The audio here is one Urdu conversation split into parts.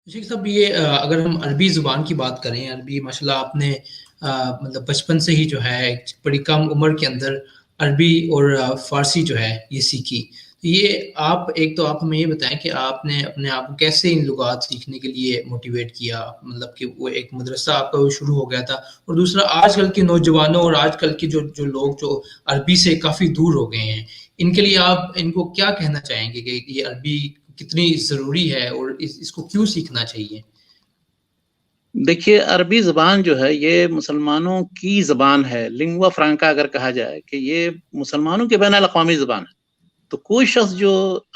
شیخ صاحب یہ اگر ہم عربی زبان کی بات کریں، عربی ماشاءاللہ آپ نے مطلب بچپن سے ہی جو ہے بڑی کم عمر کے اندر عربی اور فارسی جو ہے یہ سیکھی. یہ ایک تو آپ ہمیں یہ بتائیں کہ آپ نے اپنے آپ کو کیسے ان لغات سیکھنے کے لیے موٹیویٹ کیا، مطلب کہ وہ ایک مدرسہ آپ کا وہ شروع ہو گیا تھا، اور دوسرا آج کل کے نوجوانوں اور آج کل کے جو لوگ جو عربی سے کافی دور ہو گئے ہیں، ان کے لیے آپ ان کو کیا کہنا چاہیں گے کہ یہ عربی کتنی ضروری ہے اور اس کو کیوں سیکھنا چاہیے؟ دیکھیے، عربی زبان جو ہے یہ مسلمانوں کی زبان ہے، لنگوا فرانکا اگر کہا جائے کہ یہ مسلمانوں کی بین الاقوامی زبان ہے. تو کوئی شخص جو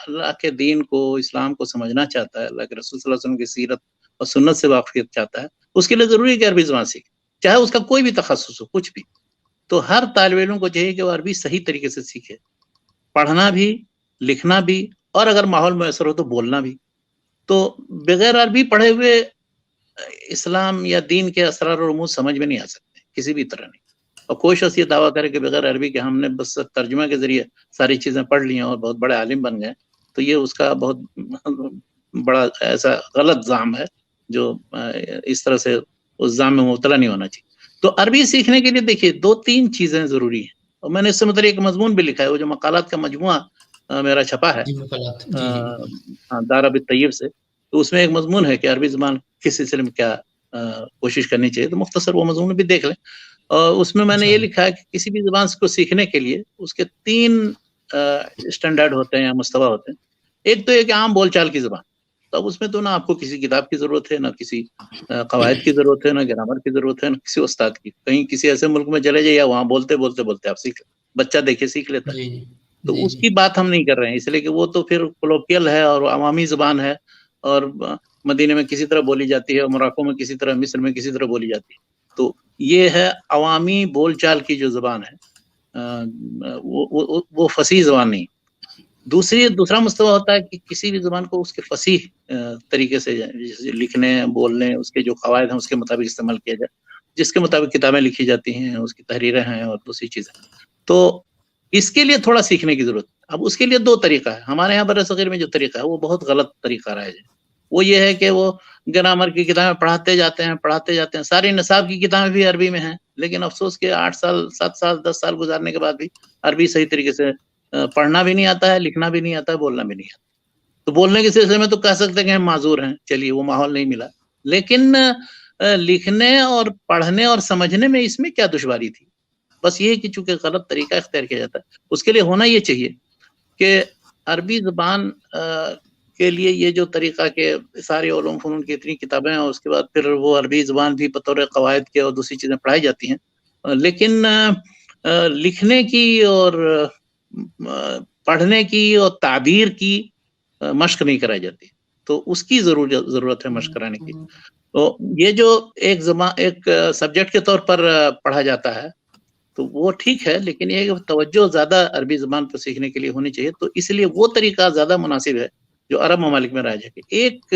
اللہ کے دین کو، اسلام کو سمجھنا چاہتا ہے، اللہ کے رسول صلی اللہ علیہ وسلم کی سیرت اور سنت سے واقفیت چاہتا ہے، اس کے لیے ضروری ہے کہ عربی زبان سیکھے، چاہے اس کا کوئی بھی تخصص ہو، کچھ بھی. تو ہر طالب علم کو چاہیے کہ وہ عربی صحیح طریقے سے سیکھے، پڑھنا بھی، لکھنا بھی، اور اگر ماحول میسر ہو تو بولنا بھی. تو بغیر عربی پڑھے ہوئے اسلام یا دین کے اسرار اور رموز سمجھ میں نہیں آ سکتے کسی بھی طرح نہیں. اور کوئی شخص یہ دعویٰ کرے کہ بغیر عربی کے ہم نے بس ترجمہ کے ذریعے ساری چیزیں پڑھ لی ہیں اور بہت بڑے عالم بن گئے، تو یہ اس کا بہت بڑا ایسا غلط زعم ہے جو اس طرح سے اس زعم میں مبتلا نہیں ہونا چاہیے. تو عربی سیکھنے کے لیے دیکھیے 2-3 چیزیں ضروری ہیں، اور میں نے اس سے متعلق ایک مضمون بھی لکھا ہے، وہ جو مقالات کا مجموعہ میرا چھپا ہے جی مقالات، جی جی دار ابی طیب سے، تو اس میں ایک مضمون ہے کہ عربی زبان کس سلسلے میں کیا کوشش کرنی چاہیے. تو مختصر وہ مضمون بھی دیکھ لیں. اور اس میں نے یہ انشاءاللہ. لکھا ہے کہ کسی بھی زبان کو سیکھنے کے لیے اس کے 3 اسٹینڈرڈ ہوتے ہیں یا مستوی ہوتے ہیں. ایک تو ایک عام بول چال کی زبان، تو اب اس میں تو نہ آپ کو کسی کتاب کی ضرورت ہے، نہ کسی قواعد کی ضرورت ہے، نہ گرامر کی ضرورت ہے، نہ کسی استاد کی. کہیں کسی ایسے ملک میں چلے جائیے، وہاں بولتے بولتے بولتے آپ سیکھ، بچہ دیکھے سیکھ لیتا ہے. جی جی تو جی اس جی کی بات ہم نہیں کر رہے ہیں، اس لیے کہ وہ تو پھر کولوکیل ہے اور عوامی زبان ہے، اور مدینے میں کسی طرح بولی جاتی ہے، اور موراکو میں کسی طرح، مصر میں کسی طرح بولی جاتی ہے. تو یہ ہے عوامی بول چال کی جو زبان ہے، وہ فصیح زبان نہیں. دوسرا مستوی ہوتا ہے کہ کسی بھی زبان کو اس کے فصیح طریقے سے لکھنے بولنے، اس کے جو قواعد ہیں اس کے مطابق استعمال کیا جائے، جس کے مطابق کتابیں لکھی جاتی ہیں، اس کی تحریریں ہیں اور دوسری چیزیں. تو اس کے لیے تھوڑا سیکھنے کی ضرورت. اب اس کے لیے 2 طریقہ ہے. ہمارے یہاں بر صغیر میں جو طریقہ ہے وہ بہت غلط طریقہ رہا ہے. وہ یہ ہے کہ وہ گرامر کی کتابیں پڑھاتے جاتے ہیں، ساری نصاب کی کتابیں بھی عربی میں ہیں، لیکن افسوس کہ 8 سال 7 سال 10 سال گزارنے کے بعد بھی عربی صحیح طریقے سے پڑھنا بھی نہیں آتا ہے، لکھنا بھی نہیں آتا ہے، بولنا بھی نہیں آتا. تو بولنے کے سلسلے میں تو کہہ سکتے ہیں کہ ہم معذور ہیں، چلیے وہ ماحول نہیں ملا، لیکن لکھنے اور پڑھنے اور سمجھنے میں اس میں کیا دشواری تھی؟ بس یہ کہ چونکہ غلط طریقہ اختیار کیا جاتا ہے. اس کے لیے ہونا یہ چاہیے کہ عربی زبان کے لیے یہ جو طریقہ کہ سارے علوم فنون کی اتنی کتابیں ہیں، اور اس کے بعد پھر وہ عربی زبان بھی بطور قواعد کے اور دوسری چیزیں پڑھائی جاتی ہیں، لیکن لکھنے کی اور پڑھنے کی اور تعبیر کی مشق نہیں کرائی جاتی. تو اس کی ضرورت ہے مشق کرانے کی. تو یہ جو ایک سبجیکٹ کے طور پر پڑھا جاتا ہے تو وہ ٹھیک ہے، لیکن یہ توجہ زیادہ عربی زبان پر سیکھنے کے لیے ہونی چاہیے. تو اس لیے وہ طریقہ زیادہ مناسب ہے جو عرب ممالک میں رائج ہے کہ ایک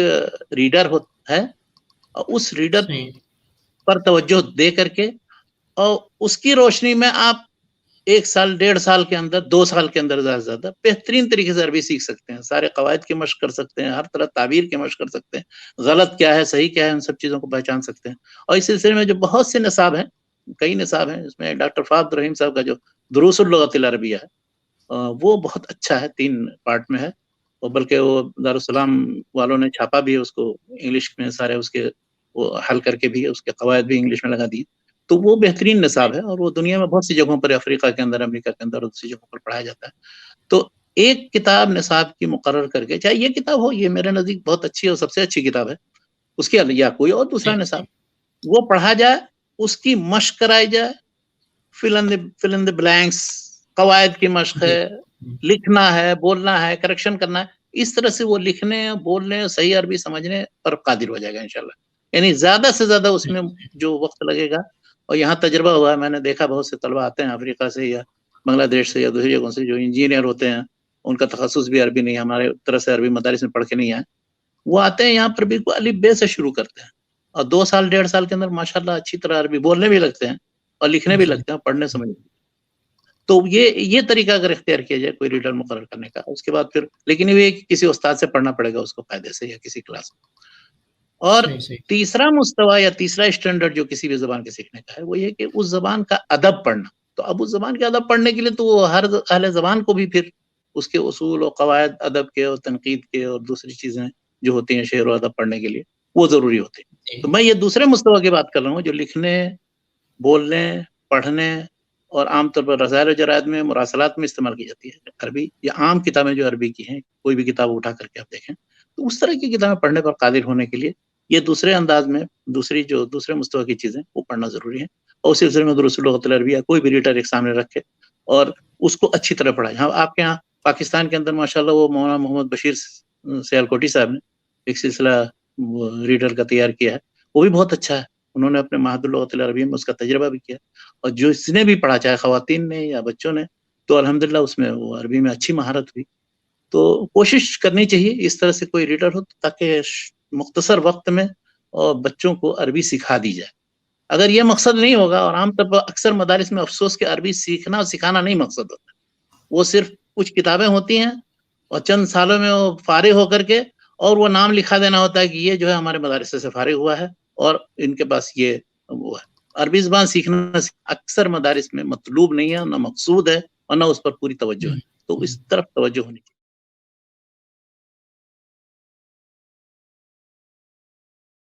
ریڈر ہے، اور اس ریڈر صحیح. پر توجہ دے کر کے، اور اس کی روشنی میں آپ 1 سال 1.5 سال کے اندر، 2 سال کے اندر زیادہ سے زیادہ بہترین طریقے سے عربی سیکھ سکتے ہیں. سارے قواعد کی مشق کر سکتے ہیں، ہر طرح تعبیر کی مشق کر سکتے ہیں، غلط کیا ہے صحیح کیا ہے ان سب چیزوں کو پہچان سکتے ہیں. اور اس سلسلے میں جو بہت سے نصاب ہیں، کئی نصاب ہیں، اس میں ڈاکٹر فہد رحیم صاحب کا جو دروس اللغت العربیہ ہے وہ بہت اچھا ہے، 3 پارٹ میں ہے، اور بلکہ وہ دارالسلام والوں نے چھاپا بھی ہے اس کو انگلش میں، سارے اس کے وہ حل کر کے بھی اس کے قواعد بھی انگلش میں لگا دیے. تو وہ بہترین نصاب ہے، اور وہ دنیا میں بہت سی جگہوں پر، افریقہ کے اندر، امریکہ کے اندر اور دوسری جگہوں پر پڑھایا جاتا ہے. تو ایک کتاب نصاب کی مقرر کر کے، چاہے یہ کتاب ہو، یہ میرے نزدیک بہت اچھی اور سب سے اچھی کتاب ہے، اس کے یا کوئی اور دوسرا نصاب وہ پڑھا جائے، اس کی مشق کرائی جائے. فل ان دی بلینکس، قواعد کی مشق ہے، لکھنا ہے، بولنا ہے، کریکشن کرنا ہے. اس طرح سے وہ لکھنے، بولنے، صحیح عربی سمجھنے پر قادر ہو جائے گا انشاءاللہ. یعنی زیادہ سے زیادہ اس میں جو وقت لگے گا، اور یہاں تجربہ ہوا ہے، میں نے دیکھا بہت سے طلبہ آتے ہیں افریقہ سے یا بنگلہ دیش سے یا دوسری جگہوں سے جو انجینئر ہوتے ہیں، ان کا تخصص بھی عربی نہیں ہے، ہمارے طرح سے عربی مدارس میں پڑھ کے نہیں آئے، وہ آتے ہیں یہاں پر بالکل الف بے سے شروع کرتے ہیں، اور 2 سال 1.5 سال کے اندر ماشاءاللہ اچھی طرح عربی بولنے بھی لگتے ہیں اور لکھنے بھی لگتے ہیں، پڑھنے سمجھنے. تو یہ طریقہ اگر اختیار کیا جائے کوئی ریڈر مقرر کرنے کا، اس کے بعد پھر لیکن یہ کسی استاد سے پڑھنا پڑے گا اس کو قاعدے سے یا کسی کلاس میں. اور صحیح صحیح تیسرا مستوی یا تیسرا اسٹینڈرڈ جو کسی بھی زبان کے سیکھنے کا ہے وہ یہ کہ اس زبان کا ادب پڑھنا. تو اب اس زبان کے ادب پڑھنے کے لیے تو وہ ہر اہل زبان کو بھی پھر اس کے اصول و قواعد ادب کے اور تنقید کے اور دوسری چیزیں جو ہوتی ہیں شعر و ادب پڑھنے کے لیے وہ ضروری ہوتے ہیں. تو میں یہ دوسرے مستوی کی بات کر رہا ہوں جو لکھنے، بولنے، پڑھنے اور عام طور پر رسائل و جرائد میں، مراسلات میں استعمال کی جاتی ہے عربی، یا عام کتابیں جو عربی کی ہیں، کوئی بھی کتاب اٹھا کر کے آپ دیکھیں تو اس طرح کی کتابیں پڑھنے پر قادر ہونے کے لیے یہ دوسرے انداز میں دوسرے مستوی کی چیزیں وہ پڑھنا ضروری ہے. اور اس سلسلے میں دروس اللغت العربیہ کوئی بھی ریڈر ایک سامنے رکھے اور اس کو اچھی طرح پڑھائے. ہاں آپ کے یہاں پاکستان کے اندر ماشاءاللہ وہ مولانا محمد بشیر سیالکوٹی صاحب نے ایک سلسلہ ریڈر کا تیار کیا ہے، وہ بھی بہت اچھا ہے. انہوں نے اپنے معہد اللغت العربیہ میں اس کا تجربہ بھی کیا، اور جو اس نے بھی پڑھا چاہے خواتین نے یا بچوں نے تو الحمدللہ اس میں وہ عربی میں اچھی مہارت ہوئی. تو کوشش کرنی چاہیے اس طرح سے کوئی ریڈر ہو تاکہ مختصر وقت میں اور بچوں کو عربی سکھا دی جائے. اگر یہ مقصد نہیں ہوگا، اور عام طور پر اکثر مدارس میں افسوس کہ عربی سیکھنا اور سکھانا نہیں مقصد ہوتا، وہ صرف کچھ کتابیں ہوتی ہیں اور چند سالوں میں وہ فارغ ہو کر کے اور وہ نام لکھا دینا ہوتا ہے کہ یہ جو ہے ہمارے مدارس سے فارغ ہوا ہے اور ان کے پاس یہ وہ ہے. عربی زبان سیکھنا اکثر مدارس میں مطلوب نہیں ہے، نہ مقصود ہے اور نہ اس پر پوری توجہ ہے. تو اس طرف توجہ ہونی چاہیے.